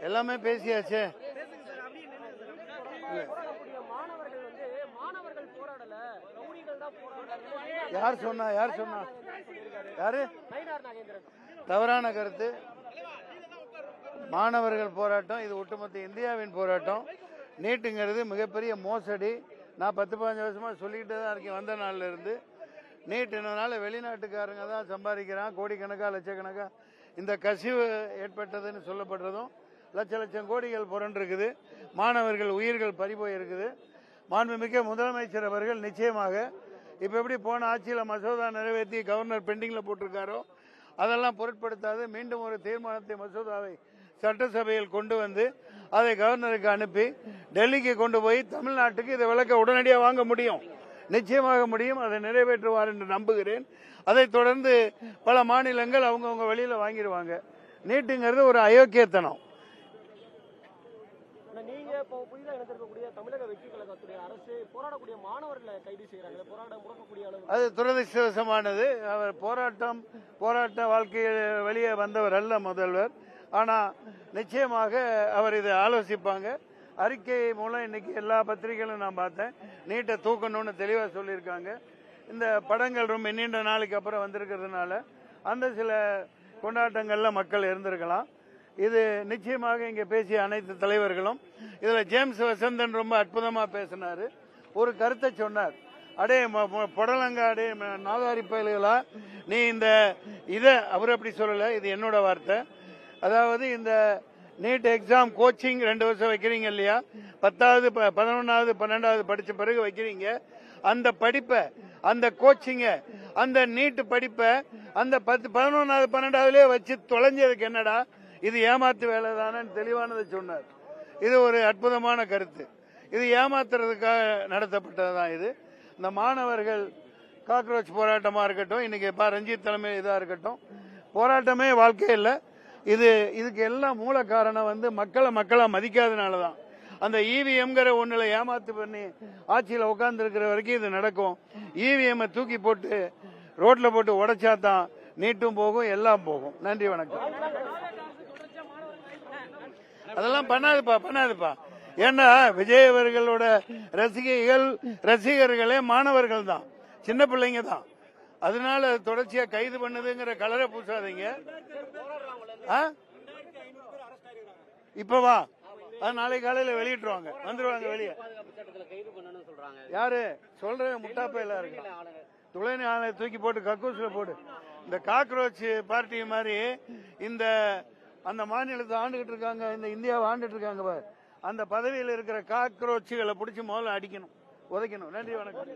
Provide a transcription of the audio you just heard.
எல்லாமே பேசியாச்சே. யார் சொன்னா யாரு? தவறான கருத்து. மாணவர்கள் போராட்டம் இது ஒட்டுமொத்த இந்தியாவின் போராட்டம். நீட்டுங்கிறது மிகப்பெரிய மோசடி. நான் 10-15 வருஷமா சொல்லிக்கிட்டே தான் இருக்கேன். வந்த நாள்ல இருந்து நீட்டுனால வெளிநாட்டுக்காரங்க தான் சம்பாதிக்கிறான், கோடிக்கணக்காக லட்சக்கணக்காக இந்த கசிவு ஏற்பட்டதுன்னு சொல்லப்படுறதும் லட்சம் கோடிகள் புரண்டிருக்குது. மாணவர்கள் உயிர்கள் பறிபோய் இருக்குது. மாண்புமிக்க முதலமைச்சர் அவர்கள் நிச்சயமாக இப்ப எப்படி போன ஆட்சியில் மசோதா நிறைவேற்றி கவர்னர் பெண்டிங்ல போட்டிருக்காரோ அதெல்லாம் பொருட்படுத்தாது மீண்டும் ஒரு தீர்மானத்தை மசோதாவை சட்டசபையில் கொண்டு வந்து அதை கவர்னருக்கு அனுப்பி டெல்லிக்கு கொண்டு போய் தமிழ்நாட்டுக்கு இதை விளக்க உடனடியாக வாங்க முடியும். நிச்சயமாக முடியும். அதை நிறைவேற்றுவார் என்று நம்புகிறேன். அதை தொடர்ந்து பல மாநிலங்கள் அவங்கவுங்க வெளியில வாங்கிடுவாங்க. நீட்டுங்கிறது ஒரு அயோக்கியத்தனம். நீங்க இப்போ புதிதாக இணைந்திருக்கக்கூடிய தமிழக வெற்றி கழகத்துடைய அரசு போராடக்கூடிய மாணவர்களை கைது செய்யறாங்க. போராட்டம் முடக்கக்கூடிய அளவு அது துரதிருஷ்டவசமானது. அவர் போராட்ட வாழ்க்கையில் வெளியே வந்தவர் அல்ல முதல்வர். ஆனா நிச்சயமாக அவர் இதை ஆலோசிப்பாங்க. அறிக்கை மூலம் இன்னைக்கு எல்லா பத்திரிகைகளும் நான் பார்த்தேன். நீட்டை தூக்கணும்னு தெளிவா சொல்லியிருக்காங்க. இந்த படங்கள் ரொம்ப நீண்ட நாளைக்கு அப்புறம் வந்திருக்கிறதுனால அந்த சில கொண்டாட்டங்கள்ல மக்கள் இருந்திருக்கலாம். இது நிச்சயமாக இங்க பேசிய அனைத்து தலைவர்களும் இதுல ஜேம்ஸ் வசந்தன் ரொம்ப அற்புதமா பேசினாரு. ஒரு கருத்தை சொன்னார். அடே புடலங்க அடே நாதாரி பயல்களா நீ இந்த அவர் அப்படி சொல்லல, இது என்னோட வார்த்தை. அதாவது இந்த நீட் எக்ஸாம் கோச்சிங் 2 வருஷம் வைக்கிறீங்க இல்லையா, 10வது 11வது 12வது படிச்ச பிறகு வைக்கிறீங்க. அந்த படிப்பை அந்த கோச்சிங்க அந்த நீட் படிப்பை அந்த 11வது 12வதுலயே வச்சு தொலைஞ்சதுக்கு என்னடா இது ஏமாத்து வேலை தானே தெளிவானதை சொன்னார். இது ஒரு அற்புதமான கருத்து. இது ஏமாத்துறதுக்காக நடத்தப்பட்டதுதான். இது இந்த மாணவர்கள் காக்ரோச் போராட்டமா இருக்கட்டும், இன்னைக்கு ரஞ்சித் தலைமை இதா இருக்கட்டும், போராட்டமே வாழ்க்கை இல்லை. இதுக்கு எல்லாம் மூல காரணம் மக்களை மதிக்காதனாலதான். அந்த இவிஎம்ங்கிற ஒண்ணுல ஏமாத்து பண்ணி ஆட்சியில் உட்கார்ந்து இருக்கிற வரைக்கும் இது நடக்கும். இவிஎம் தூக்கி போட்டு ரோட்ல போட்டு உடைச்சாதான் நீட்டும் போகும், எல்லாம் போகும். நன்றி, வணக்கம். அதெல்லாம் பண்ணாதுப்பா. ஏன்னா விஜய் அவர்களோட ரசிகர்களே மாணவர்கள் தான், சின்ன பிள்ளைங்க தான். அதனால தொடர்ச்சியா கைது பண்ணுதுங்கிற கலரை பூசாதீங்க. இப்ப வா, அது நாளை காலையில வெளியிட்டுருவாங்க, வந்துருவாங்க வெளியே. யாரு சொல்றேன்? முட்டாப்பையில இருக்கு. துணை ஆளை தூக்கி போட்டு கக்கூஸ்ல போடு. இந்த காக்ரோச் பார்ட்டி மாதிரி இந்த அந்த மாநிலத்தை ஆண்டுகிட்டு இருக்காங்க, இந்த இந்தியாவை ஆண்டுட்டு இருக்காங்க. அந்த பதவியில் இருக்கிற காக்ரோச்சுகளை பிடிச்சி முதல்ல அடிக்கணும், உதைக்கணும். நன்றி, வணக்கம்.